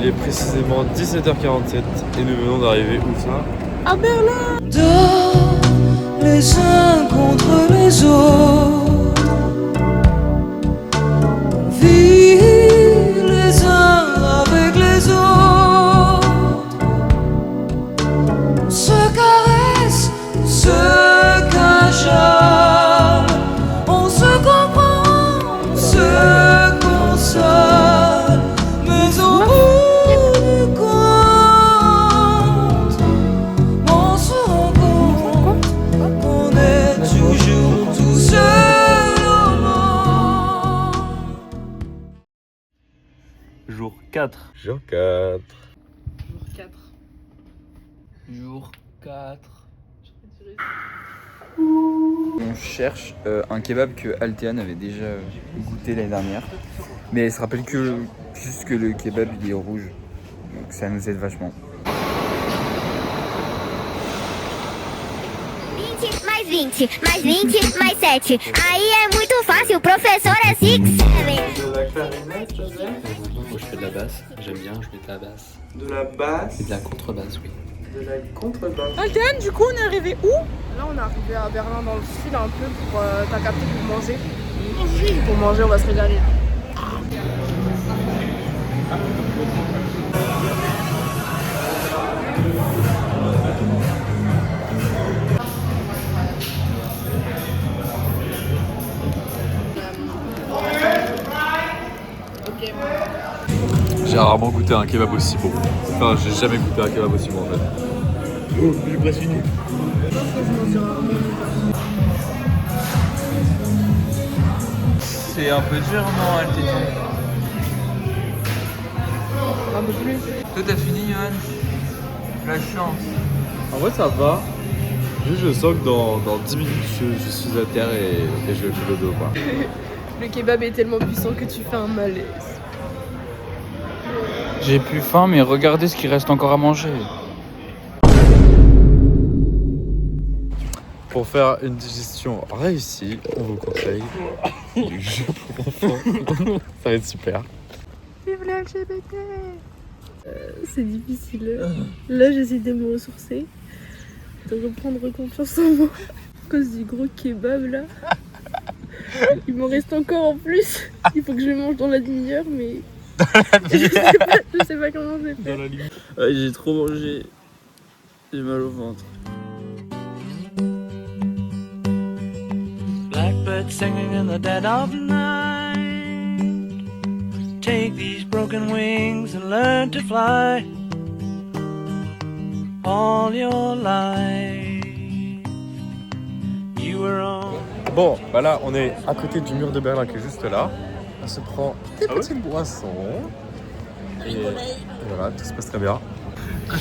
Il est précisément 17h47 et nous venons d'arriver où ça? À Berlin. Dors les uns contre les autres, on vit les uns avec les autres, on se caresse, on se cajole, on se comprend, on se console, mais au bout du compte, on se rend compte qu'on est toujours tout seul au monde. Jour 4. Jour 4. Jour 4. Jour 4. On cherche un kebab que Altean avait déjà goûté l'année dernière. Mais elle se rappelle que juste que le kebab il est rouge. Donc ça nous aide vachement. 20 mais 20, mais 20, mais 7. Aí é muito fácil, professor é 6, 7. Moi je fais de la basse, j'aime bien, je mets de la basse. De la basse. Et de la contrebasse, oui. De la contrebasse. Alten, du coup, on est arrivé où? Là, on est arrivé à Berlin dans le sud un peu pour t'as capté pour manger. Pour manger, on va se régaler. J'ai rarement goûté un kebab aussi bon. Enfin, j'ai jamais goûté un kebab aussi bon en fait. Oh, j'ai presque fini. C'est un peu dur, non, Altean? Un peu plus. Toi t'as fini, Johan? La chance. En vrai, ça va. Juste, je sens que dans 10 minutes, je suis à terre et je vais plus le dos quoi. Le kebab est tellement puissant que tu fais un malaise. J'ai plus faim, mais regardez ce qu'il reste encore à manger. Pour faire une digestion réussie, on vous conseille du jeu pour enfants. Ça va être super. Vive la LGBT. C'est difficile. Là, j'essaie de me ressourcer, de reprendre confiance en moi. À cause du gros kebab là. Il m'en reste encore en plus. Il faut que je le mange dans la demi-heure, mais. Je sais pas comment je vais faire. J'ai trop mangé. J'ai mal au ventre. Blackbird singing in the dead of night. Take these broken wings and learn to fly. All your life you were on. Bon, bah là, on est à côté du mur de Berlin qui est juste là. On se prend des petites boissons. Et voilà, tout se passe très bien. Blackbird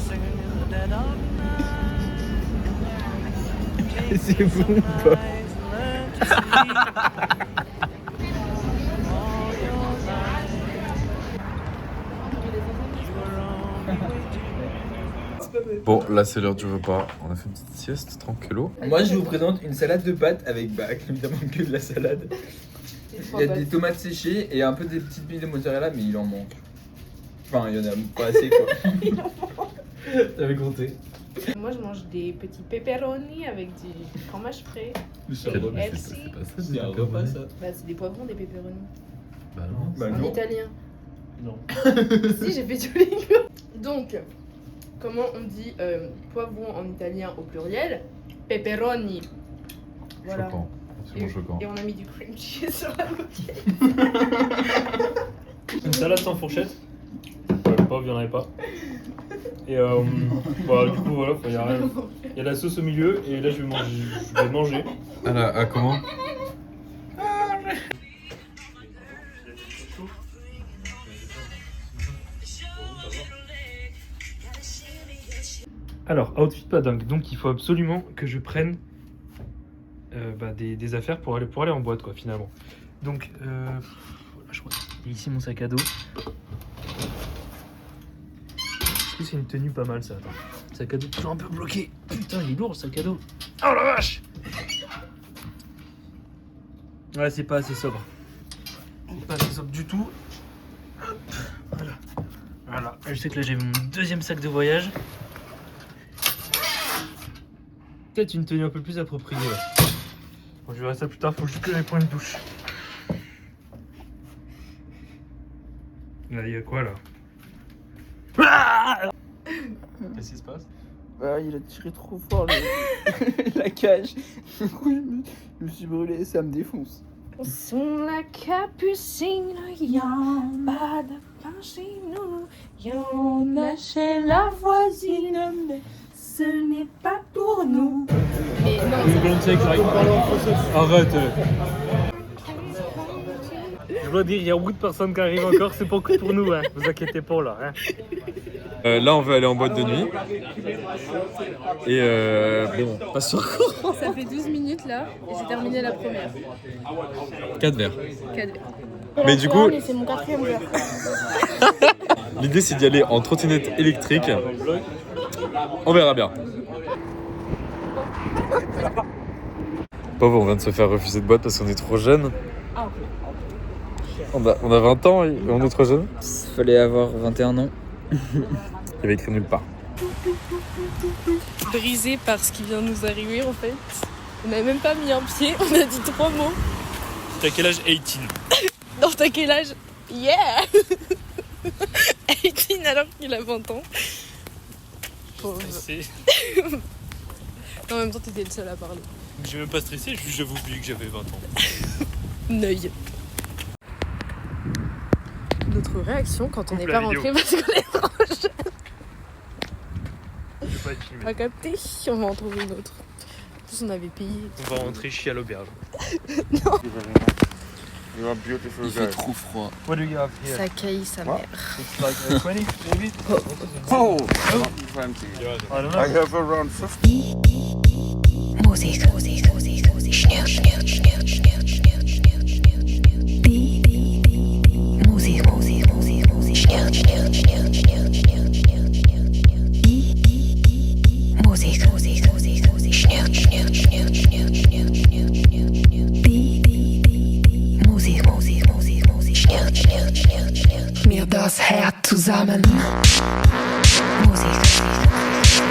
singing in the dead of night. C'est bon ou pas? Bon, là, c'est l'heure du repas. On a fait une petite sieste, tranquillo. Moi je vous présente une salade de pâtes avec évidemment que de la salade. Il y a des tomates séchées et un peu des petites billes de mozzarella, mais il en manque. Enfin, il y en a pas assez quoi. T'avais compté. Moi, je mange des petits pepperoni avec du fromage frais. C'est pas C'est un repas ça. Bah, c'est des poivrons, des pepperoni. Bah non. Bah En non. italien. Non. Si, j'ai fait Duolingo. Donc, comment on dit poivron en italien au pluriel? Pepperoni. Voilà. Choquant. Absolument choquant. Et on a mis du cream cheese sur la moquette. Une salade sans fourchette. Ouais, pas, il n'y en avait pas. Et voilà, du coup, voilà, il y a la sauce au milieu et là je vais manger. Ah là, ah, comment? Alors, outfit pas dingue, donc il faut absolument que je prenne des affaires pour aller en boîte quoi finalement. Donc, voilà, je crois. Et ici mon sac à dos. Est-ce que c'est une tenue pas mal ça? Attends. Sac à dos toujours un peu bloqué. Putain, il est lourd le sac à dos. Oh la vache! Ouais, c'est pas assez sobre. C'est pas assez sobre du tout. Hop, voilà. Je sais que là j'ai mon deuxième sac de voyage. Peut-être une tenue un peu plus appropriée. Bon, je verrai ça plus tard, faut juste que j'aille prendre une douche. Là, il y a quoi là? Qu'est-ce qui se passe? Bah, il a tiré trop fort la cage. Du coup, je me suis brûlé et ça me défonce. Sous la capucine, y'en a de pain chez nous, y'en a chez la voisine, mais ce n'est pas pour nous. Mais non, Arrête. Je dois dire, il y a beaucoup de personnes qui arrivent encore, c'est pas que pour nous, hein. Vous inquiétez pas là. Hein. Là, on veut aller en boîte de nuit. Et bon, pas sûr. ça fait 12 minutes là, et j'ai terminé la première. 4 verres. 4. Mais du coup, C'est mon 4e verre. l'idée c'est d'y aller en trottinette électrique. On verra bien. Pauvre, on vient de se faire refuser de boîte parce qu'on est trop jeune. On a 20 ans et on est trop jeune. Fallait avoir 21 ans. Il y avait écrit nulle part. Brisé par ce qui vient de nous arriver en fait. On n'a même pas mis un pied, on a dit 3 mots. T'as quel âge? 18. Non, t'as quel âge? Yeah 18 alors qu'il a 20 ans. Pauvre. En même temps, t'étais le seul à parler. J'ai même pas stressé, j'avais oublié que j'avais 20 ans. Neuil. Notre réaction quand on n'est Coupe pas la rentré vidéo. parce qu'on est trop jeune. Je vais pas être filmé. Pas capté, on va en trouver une autre. En plus, on avait payé. On va rentrer chier à l'auberge. Il fait trop froid. What do you have here? Ça caille sa mère. It's like 20 maybe? Oh, I don't know. I have around 50. Musik, Musik, Musik, Musik, Schnür, Schnür, Schnür, Schnür, Schnür, Schnür, Schnür. Musik, Musik, Musik, Musik, Schnür, Schnür, Schnür, Schnür, Schnür, Schnür, Schnür. Musik, Musik, Musik, Musik, Schnür, Schnür, Schnür, Schnür, Schnür, Schnür, Schnür, Schnür. Musik, Musik, Musik, Musik, Schnür, Schnür, Schnür, Schnür. Mir das Herz zusammen. Musik, Musik,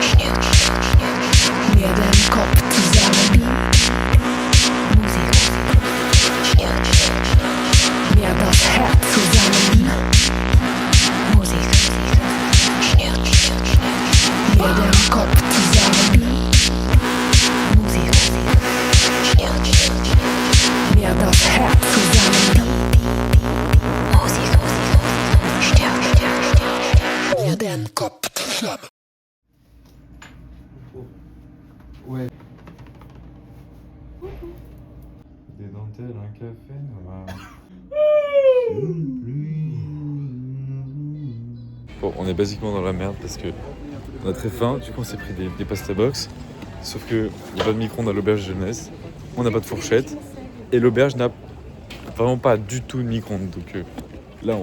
Schnür, Schnür, Schnür. Mir den Kopf zusammen. Musik, Schnür, Schnür, Schnür. Mir das Herz zusammen. Musik, Schnür, Schnür, Schnür. Mir den Kopf zusammen. Musik, Schnür, Schnür, Schnür. Mir das Herz zusammen. Musik, Schnür, Schnür, Schnür. Mir den Kopf zusammen. Ouais. Des dentelles, un café noir. Bon, on est basiquement dans la merde parce que on a très faim. Du coup, on s'est pris des pasta box. Sauf que il n'y a pas de micro-ondes à l'auberge jeunesse. On n'a pas de fourchette. Et l'auberge n'a vraiment pas du tout de micro-ondes. Donc là,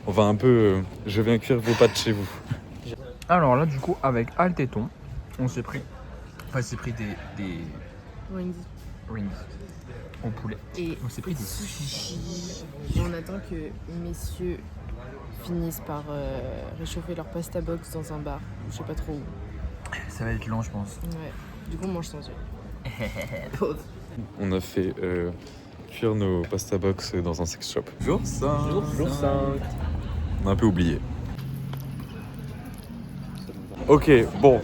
on va un peu. Je viens cuire vos pâtes chez vous. Alors là, du coup, avec Altéton, on s'est pris. Enfin, c'est pris des Wings. rings au poulet. Et On s'est pris des sushi. Et on attend que messieurs finissent par réchauffer leur pasta box dans un bar. Je sais pas trop où. Ça va être lent, je pense. Ouais. Du coup, on mange sans yeux. On a fait cuire nos pasta box dans un sex shop. Jour 5. Jour 5. On a un peu oublié. Ok, bon.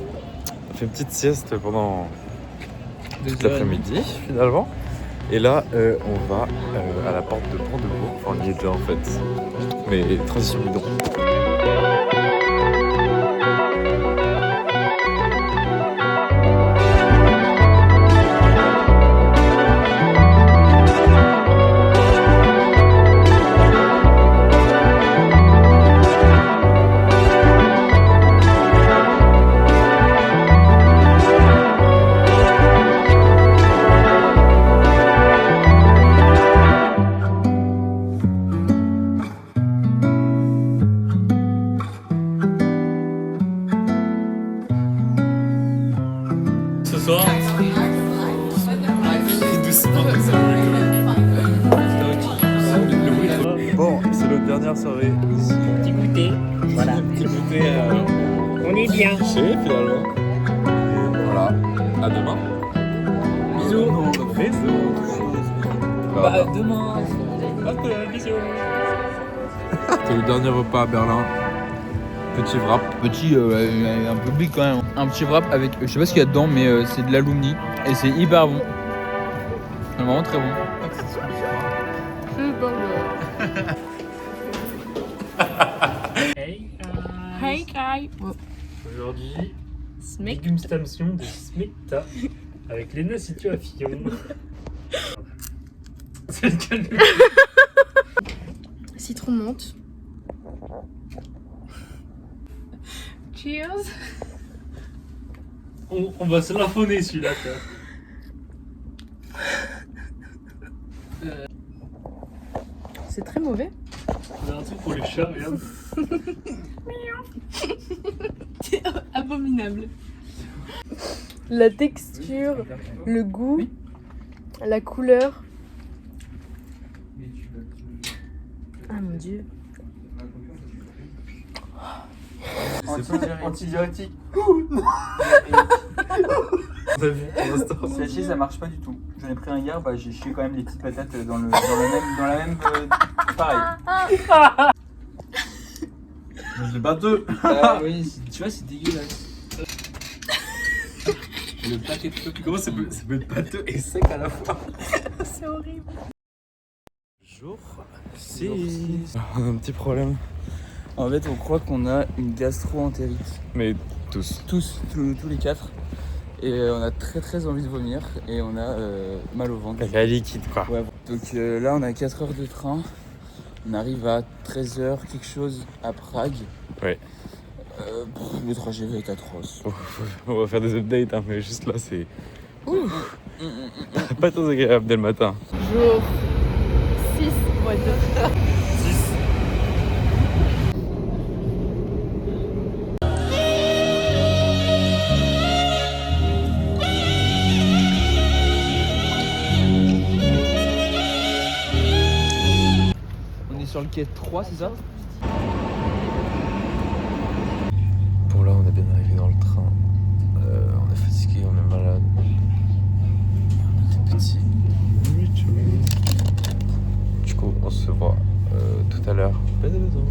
On fait une petite sieste pendant toute l'après-midi finalement. Et là, on va à la porte de Brandebourg. Enfin, on y est déjà en fait. Mais transition bidon. Ce soir, Bon, c'est notre dernière soirée ici. Petit goûter, voilà. est bien. coucher finalement. Voilà. À demain. Bisous. Bah, demain. c'est le dernier repas à Berlin. Petit wrap. Petit, un peu big quand même. Un petit wrap avec, je sais pas ce qu'il y a dedans, mais c'est de l'alumni et c'est hyper bon. C'est vraiment très bon. Hey guy. Aujourd'hui, Smec. dégustation de smecta avec Léna Situation. C'est lequel le Citron menthe. Cheers. on va se l'infoner celui-là, quoi. C'est très mauvais. On a un truc pour les chats, regarde. C'est abominable. La texture, le goût, la couleur. Ah mon dieu. Antidiurétique. Celle-ci ça marche pas du tout. J'en ai pris un hier, bah j'ai chié quand même les petites patates dans la même pareil. C'est batteux. Oui, tu vois c'est dégueulasse. Le paquet de Comment ça peut être pâteux et sec à la fois? C'est horrible. Jour 6. On a un petit problème. En fait, on croit qu'on a une gastro-entérite. Mais tous. Tous les 4. Et on a très envie de vomir et on a mal au ventre. La liquide quoi. Ouais. Donc là, on a 4 heures de train. On arrive à 13h quelque chose à Prague. Ouais. Le trajet va être atroce. On va faire des updates, hein, mais juste là c'est pas très agréable dès le matin. Jour 6. Ouais, 2. On est sur le quai 3, c'est ça? Bon là on est bien arrivé dans le train. On est fatigué, on est malade. On est petit. Du coup on se voit tout à l'heure. Bisous.